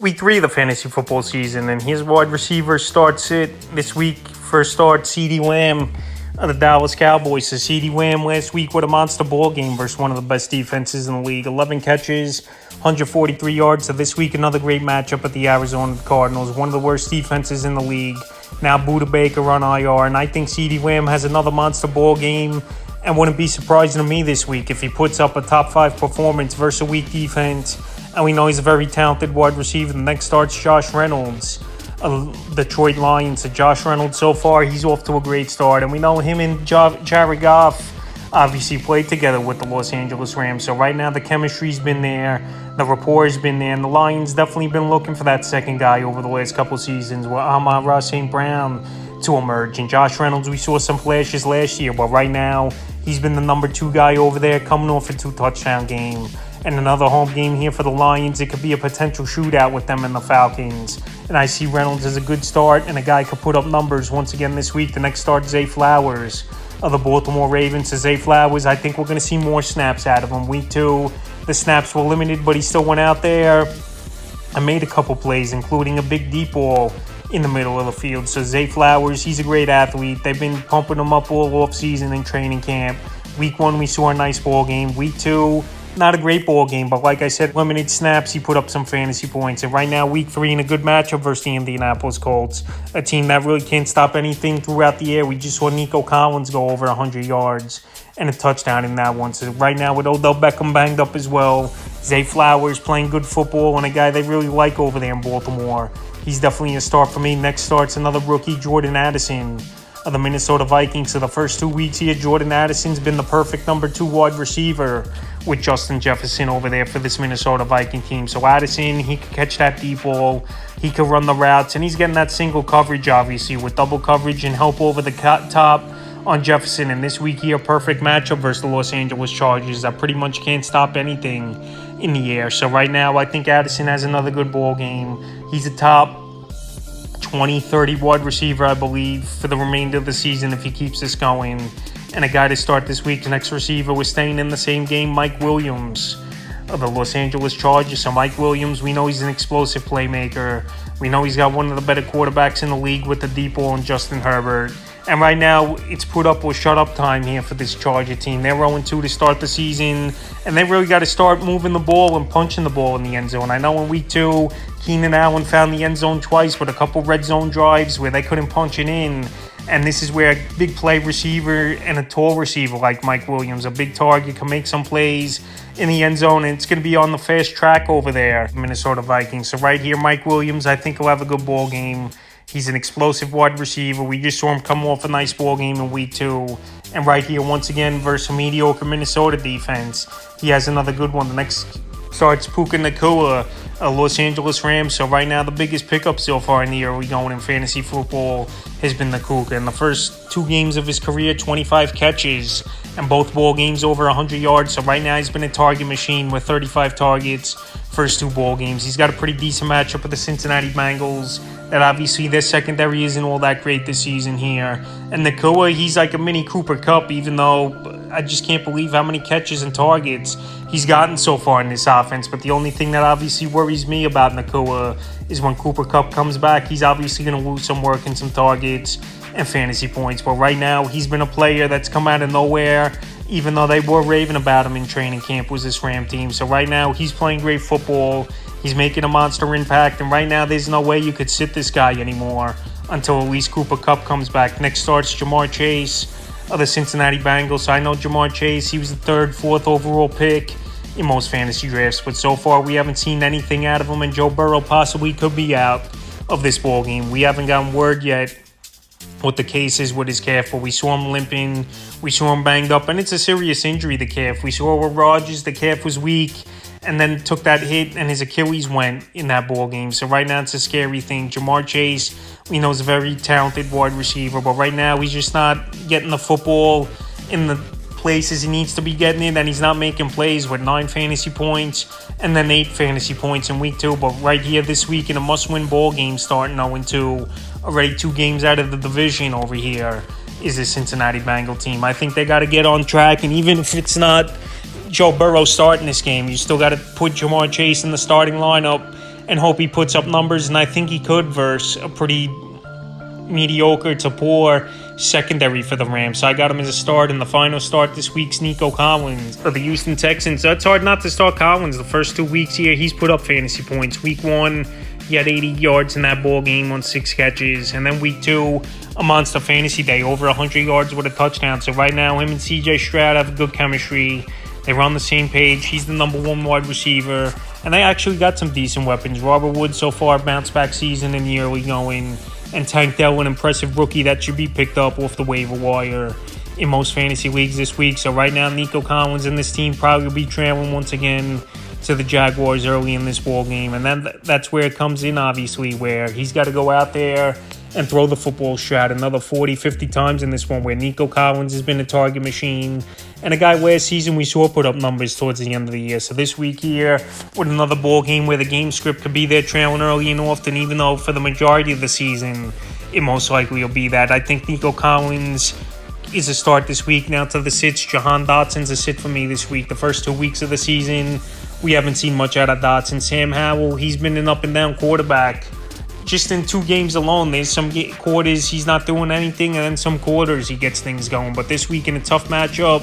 Week 3 of the fantasy football season, and here's wide receiver starts it this week. First start, CeeDee Lamb of the Dallas Cowboys. So CeeDee Lamb last week with a monster ball game versus one of the best defenses in the league. 11 catches, 143 yards. So this week, another great matchup at the Arizona Cardinals, one of the worst defenses in the league. Now Budda Baker on IR, and I think CeeDee Lamb has another monster ball game. And wouldn't be surprising to me this week if he puts up a top 5 performance versus a weak defense. And we know he's a very talented wide receiver. The next start's Josh Reynolds of Detroit Lions. So Josh Reynolds, so far, he's off to a great start. And we know him and Jared Goff obviously played together with the Los Angeles Rams. So right now the chemistry's been there. The rapport's been there. And the Lions definitely been looking for that second guy over the last couple seasons with Amon-Ra St. Brown to emerge. And Josh Reynolds, we saw some flashes last year. But right now, he's been the number 2 guy over there coming off a 2-touchdown game. And another home game here for the Lions. It could be a potential shootout with them and the Falcons. And I see Reynolds as a good start, and a guy could put up numbers once again this week. The next start, Zay Flowers of the Baltimore Ravens. So Zay Flowers, I think we're going to see more snaps out of him. Week 2, the snaps were limited, but he still went out there and made a couple plays, including a big deep ball in the middle of the field. So Zay Flowers, he's a great athlete. They've been pumping him up all offseason in training camp. Week 1, we saw a nice ball game. Week 2, not a great ball game, but like I said, limited snaps, he put up some fantasy points. And right now, week 3 in a good matchup versus the Indianapolis Colts, a team that really can't stop anything throughout the air. We just saw Nico Collins go over 100 yards and a touchdown in that one. So right now, with Odell Beckham banged up as well, Zay Flowers playing good football, and a guy they really like over there in Baltimore. He's definitely a start for me. Next start's another rookie, Jordan Addison of the Minnesota Vikings. So the first 2 weeks here, Jordan Addison's been the perfect number 2 wide receiver with Justin Jefferson over there for this Minnesota Viking team. So Addison, he could catch that deep ball, he could run the routes, and he's getting that single coverage, obviously, with double coverage and help over the top on Jefferson. And this week here, perfect matchup versus the Los Angeles Chargers that pretty much can't stop anything in the air. So right now, I think Addison has another good ball game. He's a top 20-30 wide receiver, I believe, for the remainder of the season if he keeps this going. And a guy to start this week's next receiver was staying in the same game, Mike Williams of the Los Angeles Chargers. So Mike Williams, we know he's an explosive playmaker. We know he's got one of the better quarterbacks in the league with the deep ball and Justin Herbert. And right now, it's put up or shut up time here for this Charger team. They're 0-2 to start the season, and they really got to start moving the ball and punching the ball in the end zone. I know in week 2, Keenan Allen found the end zone twice with a couple red zone drives where they couldn't punch it in. And this is where a big play receiver and a tall receiver like Mike Williams, a big target, can make some plays in the end zone. And it's going to be on the fast track over there, Minnesota Vikings. So right here, Mike Williams, I think he'll have a good ball game. He's an explosive wide receiver. We just saw him come off a nice ball game in week 2. And right here, once again, versus a mediocre Minnesota defense, he has another good one. The next starts Puka Nacua, Los Angeles Rams. So right now, the biggest pickup so far in the year we going in fantasy football has been Nacua. In the first 2 games of his career, 25 catches, and both ball games over 100 yards. So right now, he's been a target machine with 35 targets first 2 ball games. He's got a pretty decent matchup with the Cincinnati Bengals. That obviously their secondary isn't all that great this season here. And Nacua, he's like a mini Cooper Kupp, even though I just can't believe how many catches and targets he's gotten so far in this offense. But the only thing that obviously worries me about Nacua is when Cooper Kupp comes back, he's obviously going to lose some work and some targets and fantasy points. But right now, he's been a player that's come out of nowhere, even though they were raving about him in training camp, was this Ram team. So right now, he's playing great football. He's making a monster impact, and right now there's no way you could sit this guy anymore until at least Cooper Kupp comes back. Next starts Jamar Chase of the Cincinnati Bengals. So I know Jamar Chase, he was the 3rd, 4th overall pick in most fantasy drafts, but so far we haven't seen anything out of him, and Joe Burrow possibly could be out of this ball game. We haven't gotten word yet what the case is with his calf, but we saw him limping, we saw him banged up, and it's a serious injury, the calf. We saw with Rodgers, the calf was weak, and then took that hit, and his Achilles went in that ball game. So right now, it's a scary thing. Jamar Chase, we know, is a very talented wide receiver, but right now, he's just not getting the football in the places he needs to be getting it, and he's not making plays with 9 fantasy points and then 8 fantasy points in week 2. But right here this week in a must-win ball game, starting 0-2, already 2 games out of the division over here is the Cincinnati Bengal team. I think they got to get on track, and even if it's not Joe Burrow starting this game, you still got to put Jamar Chase in the starting lineup and hope he puts up numbers, and I think he could versus a pretty mediocre to poor secondary for the Rams. So I got him as a start in the final start this week's Nico Collins of the Houston Texans. So it's hard not to start Collins. The first 2 weeks here, he's put up fantasy points. Week 1, he had 80 yards in that ball game on 6 catches. And then week 2, a monster fantasy day, over 100 yards with a touchdown. So right now, him and CJ Stroud have good chemistry. They were on the same page. He's the number 1 wide receiver. And they actually got some decent weapons. Robert Woods so far, bounce back season in the early going. And Tank Dell, an impressive rookie that should be picked up off the waiver wire in most fantasy leagues this week. So right now, Nico Collins and this team probably will be trailing once again to the Jaguars early in this ball game. And then that's where it comes in, obviously, where he's got to go out there and throw the football Stroud another 40, 50 times in this one, where Nico Collins has been a target machine. And a guy last season we saw put up numbers towards the end of the year. So this week here, with another ball game where the game script could be there trailing early and often, even though for the majority of the season, it most likely will be that. I think Nico Collins is a start this week. Now to the sits, Jahan Dotson's a sit for me this week. The first 2 weeks of the season, we haven't seen much out of Dotson. Sam Howell, he's been an up-and-down quarterback. Just in 2 games alone, there's some quarters he's not doing anything, and then some quarters he gets things going. But this week in a tough matchup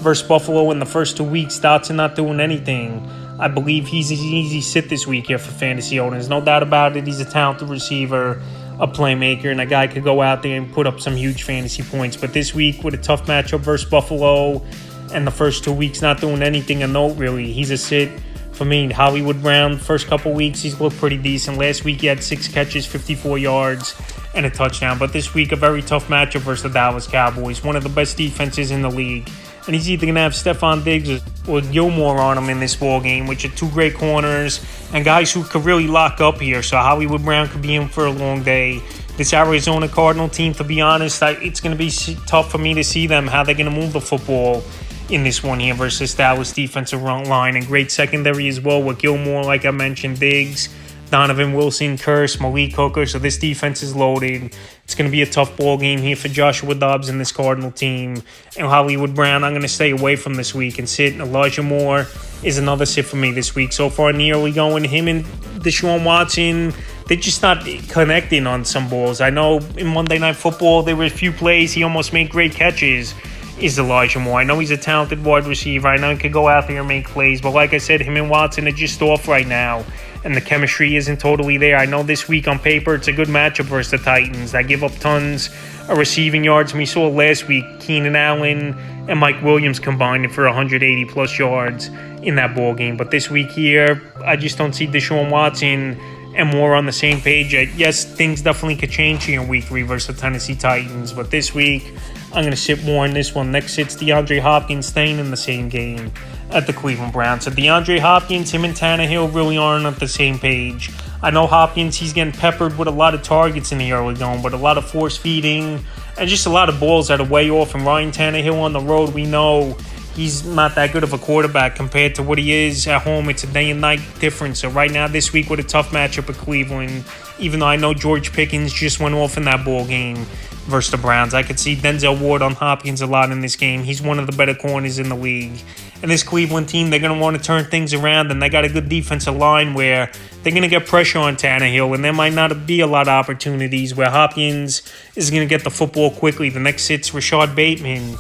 versus Buffalo in the first 2 weeks, Dotson not doing anything. I believe he's an easy sit this week here for fantasy owners. No doubt about it, he's a talented receiver, a playmaker, and a guy could go out there and put up some huge fantasy points. But this week with a tough matchup versus Buffalo and the first 2 weeks not doing anything of note really, he's a sit. For me, Hollywood Brown, first couple weeks, he's looked pretty decent. Last week, he had 6 catches, 54 yards, and a touchdown. But this week, a very tough matchup versus the Dallas Cowboys, one of the best defenses in the league. And he's either going to have Stephon Diggs or Gilmore on him in this ball game, which are 2 great corners and guys who could really lock up here. So Hollywood Brown could be in for a long day. This Arizona Cardinal team, to be honest, it's going to be tough for me to see them, how they're going to move the football in this one here versus Dallas defensive line, and great secondary as well with Gilmore, like I mentioned, Diggs, Donovan Wilson, Curse, Malik Hooker. So this defense is loaded. It's going to be a tough ball game here for Joshua Dobbs and this Cardinal team. And Hollywood Brown, I'm going to stay away from this week and sit. Elijah Moore is another sit for me this week. So far in the early going, him and Deshaun Watson, they're just not connecting on some balls. I know in Monday Night Football, there were a few plays. He almost made great catches. Is Elijah Moore. I know he's a talented wide receiver. I know he could go out there and make plays. But like I said, him and Watson are just off right now. And the chemistry isn't totally there. I know this week on paper, it's a good matchup versus the Titans. They give up tons of receiving yards. And we saw last week, Keenan Allen and Mike Williams combined for 180-plus yards in that ball game. But this week here, I just don't see Deshaun Watson and Moore on the same page. Yes, things definitely could change here in Week 3 versus the Tennessee Titans. But this week, I'm going to sit more in this one. Next sits DeAndre Hopkins staying in the same game at the Cleveland Browns. So DeAndre Hopkins, him and Tannehill really aren't on the same page. I know Hopkins, he's getting peppered with a lot of targets in the early going, but a lot of force feeding and just a lot of balls that are way off. And Ryan Tannehill on the road, we know he's not that good of a quarterback compared to what he is at home. It's a day and night difference. So right now, this week with a tough matchup at Cleveland, even though I know George Pickens just went off in that ball game versus the Browns, I could see Denzel Ward on Hopkins a lot in this game. He's one of the better corners in the league. And this Cleveland team, they're going to want to turn things around, and they got a good defensive line where they're going to get pressure on Tannehill, and there might not be a lot of opportunities where Hopkins is going to get the football quickly. The next sit's Rashad Bateman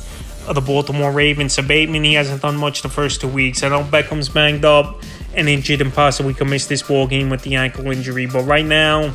of the Baltimore Ravens. So Bateman, he hasn't done much the first 2 weeks. I know Beckham's banged up and injured and possibly could miss this ball game with the ankle injury. But right now,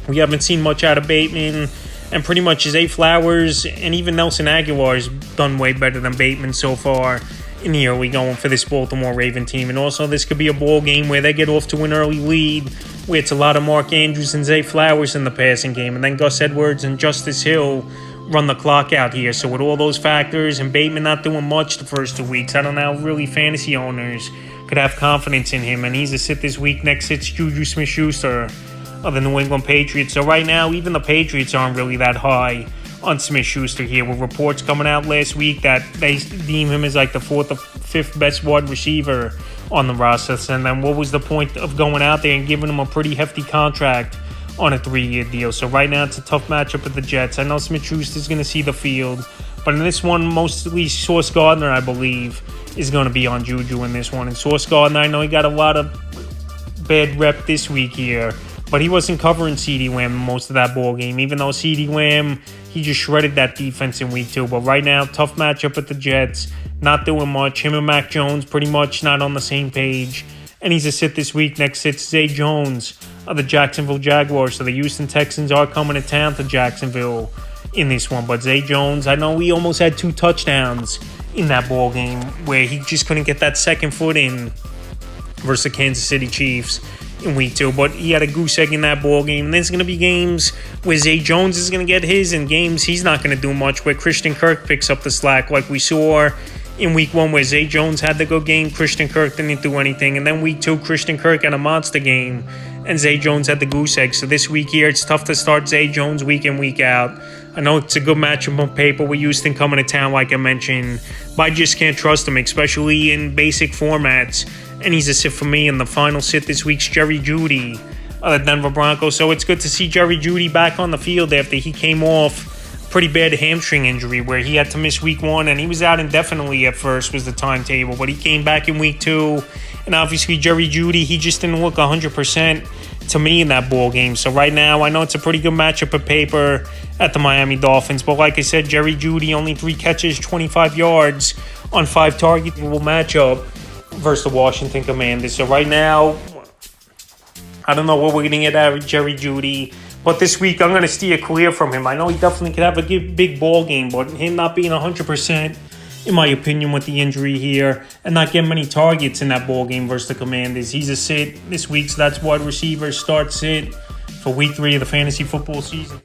we haven't seen much out of Bateman. And pretty much Zay Flowers and even Nelson Aguilar's done way better than Bateman so far in the early going for this Baltimore Raven team. And also this could be a ball game where they get off to an early lead, where it's a lot of Mark Andrews and Zay Flowers in the passing game. And then Gus Edwards and Justice Hill run the clock out here. So with all those factors and Bateman not doing much the first 2 weeks, I don't know how really fantasy owners could have confidence in him. And he's a sit this week. Next sit's Juju Smith-Schuster of the New England Patriots. So right now, even the Patriots aren't really that high on Smith-Schuster here, with reports coming out last week that they deem him as like the 4th or 5th best wide receiver on the roster. And then what was the point of going out there and giving him a pretty hefty contract on a 3-year deal? So right now, it's a tough matchup with the Jets. I know Smith-Schuster's going to see the field, but in this one, mostly Sauce Gardner, I believe, is going to be on Juju in this one. And Sauce Gardner, I know he got a lot of bad rep this week here. But he wasn't covering CeeDee Lamb most of that ball game, even though CeeDee Lamb, he just shredded that defense in week 2. But right now, tough matchup with the Jets. Not doing much. Him and Mac Jones pretty much not on the same page. And he's a sit this week. Next sit's Zay Jones of the Jacksonville Jaguars. So the Houston Texans are coming to town to Jacksonville in this one. But Zay Jones, I know he almost had 2 touchdowns in that ball game where he just couldn't get that second foot in versus the Kansas City Chiefs in week 2, but he had a goose egg in that ball game. And there's going to be games where Zay Jones is going to get his, and games he's not going to do much, where Christian Kirk picks up the slack, like we saw in week 1 where Zay Jones had the good game, Christian Kirk didn't do anything, and then week 2 Christian Kirk had a monster game and Zay Jones had the goose egg. So this week here, it's tough to start Zay Jones week in, week out. I know it's a good matchup on paper with Houston coming to town, like I mentioned, but I just can't trust him, especially in basic formats. And he's a sit for me. And the final sit this week's Jerry Jeudy of the Denver Broncos. So it's good to see Jerry Jeudy back on the field after he came off a pretty bad hamstring injury where he had to miss week 1, and he was out indefinitely at first was the timetable, but he came back in week 2. And obviously Jerry Jeudy, he just didn't look 100% to me in that ball game. So right now, I know it's a pretty good matchup of paper at the Miami Dolphins, but like I said, Jerry Jeudy, only 3 catches, 25 yards on 5 targets. Will matchup versus the Washington Commanders. So right now, I don't know what we're going to get out of Jerry Jeudy, but this week I'm going to steer clear from him. I know he definitely could have a big ball game, but him not being 100%, in my opinion, with the injury here, and not getting many targets in that ball game versus the Commanders, he's a sit this week. So that's wide receiver start sit for week 3 of the fantasy football season.